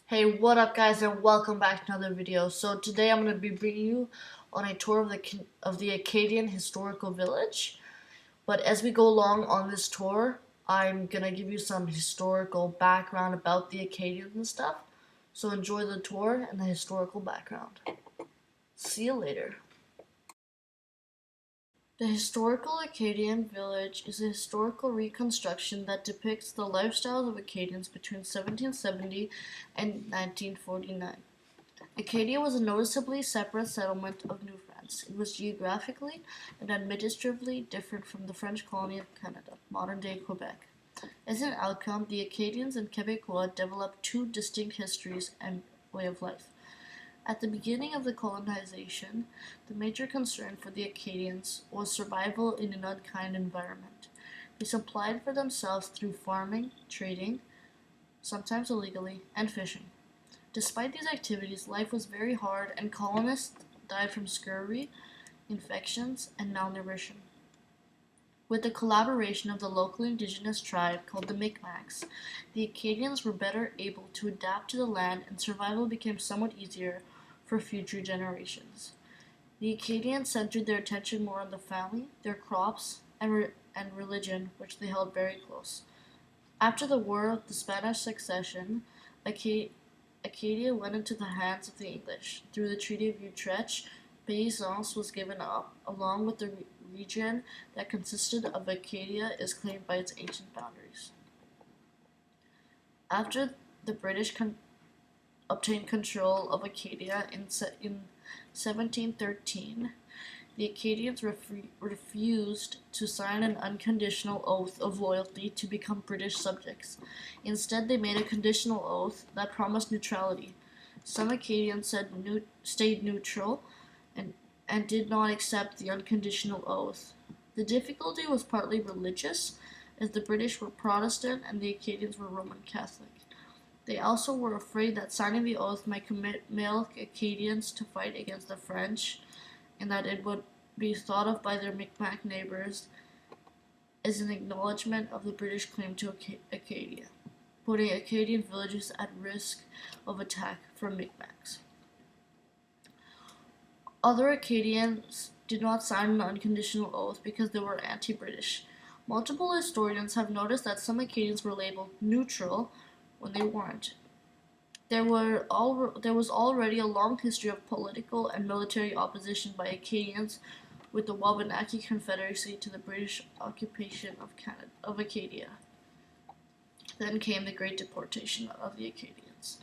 Hey, what up guys, and welcome back to another video. So today I'm going to be bringing you on a tour of the Acadian Historical Village. But as we go along on this tour, I'm going to give you some historical background about the Acadians and stuff. So enjoy the tour and the historical background. See you later. The historical Acadian village is a historical reconstruction that depicts the lifestyles of Acadians between 1770 and 1949. Acadia was a noticeably separate settlement of New France. It was geographically and administratively different from the French colony of Canada, modern-day Quebec. As an outcome, the Acadians and Quebecois developed two distinct histories and way of life. At the beginning of the colonization, the major concern for the Acadians was survival in an unkind environment. They supplied for themselves through farming, trading, sometimes illegally, and fishing. Despite these activities, life was very hard and colonists died from scurvy, infections, and malnutrition. With the collaboration of the local indigenous tribe called the Micmacs, the Acadians were better able to adapt to the land and survival became somewhat easier for future generations. The Acadians centered their attention more on the family, their crops, and religion, which they held very close. After the War of the Spanish Succession, Acadia went into the hands of the English. Through the Treaty of Utrecht, Paysanne was given up, along with the region that consisted of Acadia is claimed by its ancient boundaries. After the British obtained control of Acadia in 1713, the Acadians refused to sign an unconditional oath of loyalty to become British subjects. Instead, they made a conditional oath that promised neutrality. Some Acadians stayed neutral and did not accept the unconditional oath. The difficulty was partly religious, as the British were Protestant and the Acadians were Roman Catholic. They also were afraid that signing the oath might compel Acadians to fight against the French, and that it would be thought of by their Micmac neighbors as an acknowledgement of the British claim to Acadia, putting Acadian villages at risk of attack from Micmacs. Other Acadians did not sign an unconditional oath because they were anti-British. Multiple historians have noticed that some Acadians were labeled neutral when they weren't. There was already a long history of political and military opposition by Acadians with the Wabanaki Confederacy to the British occupation of Acadia. Then came the Great Deportation of the Acadians.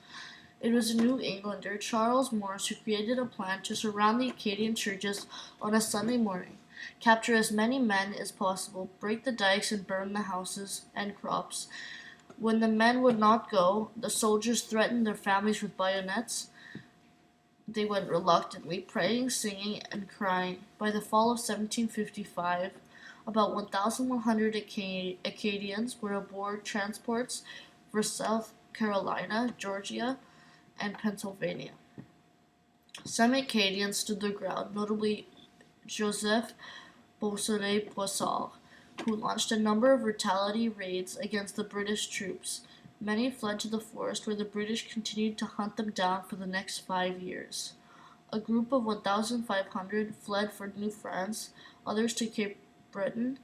It was a New Englander, Charles Morris, who created a plan to surround the Acadian churches on a Sunday morning, capture as many men as possible, break the dikes, and burn the houses and crops. When the men would not go, the soldiers threatened their families with bayonets. They went reluctantly, praying, singing, and crying. By the fall of 1755, about 1,100 Acadians were aboard transports for South Carolina, Georgia, and Pennsylvania. Some Acadians stood their ground, notably Joseph Beausoleil-Poissard, who launched a number of retaliatory raids against the British troops. Many fled to the forest, where the British continued to hunt them down for the next 5 years. A group of 1,500 fled for New France, others to Cape Breton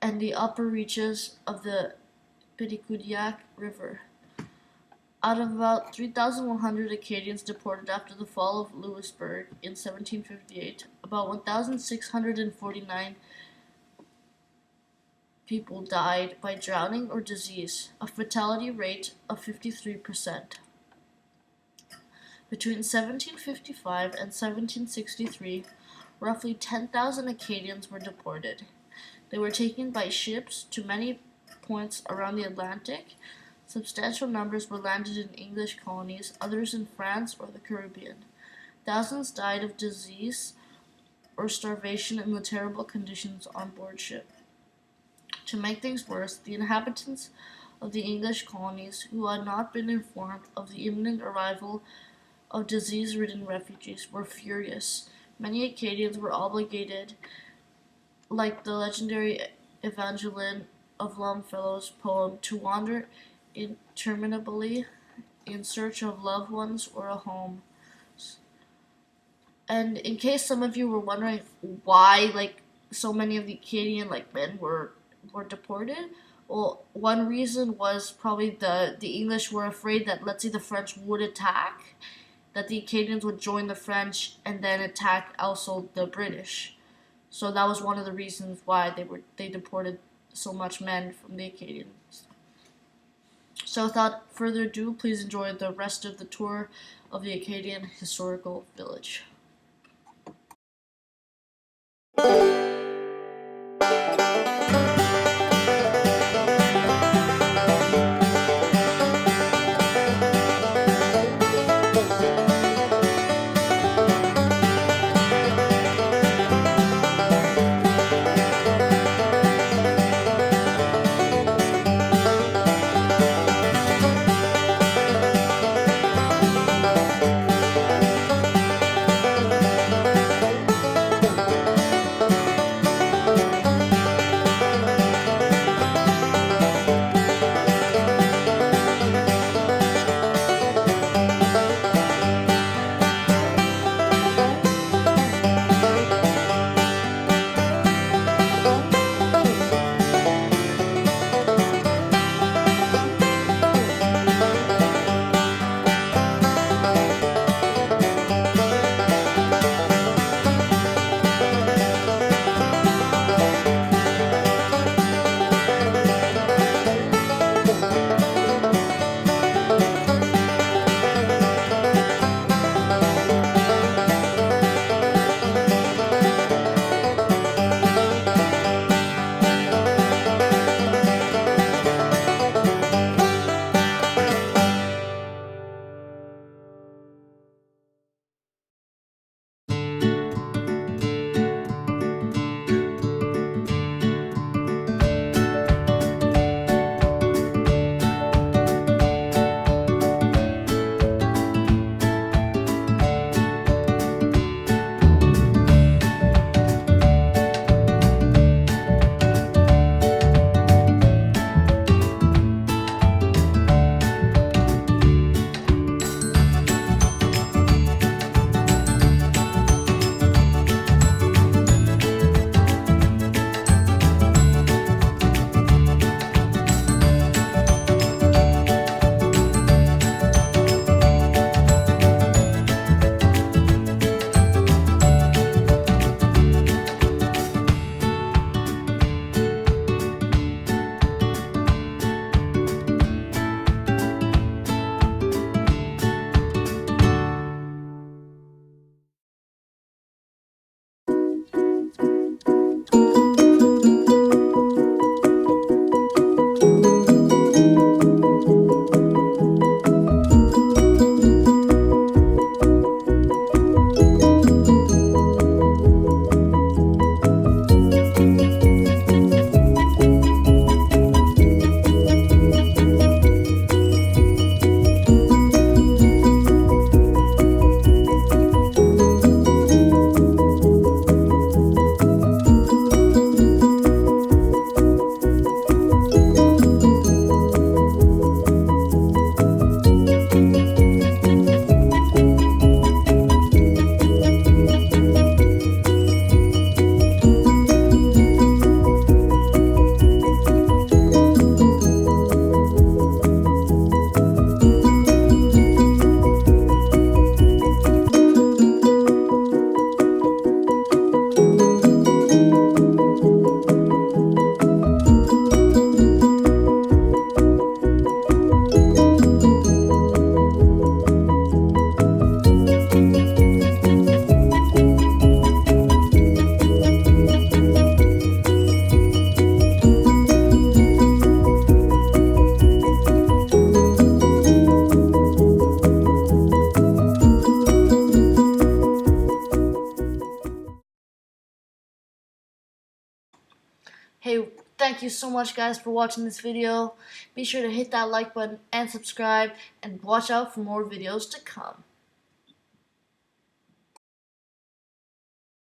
and the upper reaches of the Petitcodiac River. Out of about 3,100 Acadians deported after the fall of Louisbourg in 1758, about 1,649 people died by drowning or disease, a fatality rate of 53%. Between 1755 and 1763, roughly 10,000 Acadians were deported. They were taken by ships to many points around the Atlantic. Substantial numbers were landed in English colonies, others in France or the Caribbean. Thousands died of disease or starvation in the terrible conditions on board ship. To make things worse, the inhabitants of the English colonies, who had not been informed of the imminent arrival of disease-ridden refugees, were furious. Many Acadians were obligated, like the legendary Evangeline of Longfellow's poem, to wander interminably in search of loved ones or a home. And in case some of you were wondering why so many of the Acadian men were deported, well, one reason was probably the English were afraid that, let's say, the French would attack, that the Acadians would join the French and then attack also the British. So that was one of the reasons why they deported so much men from the Acadians. So without further ado, please enjoy the rest of the tour of the Acadian historical village. Hey, thank you so much, guys, for watching this video. Be sure to hit that like button and subscribe, and watch out for more videos to come.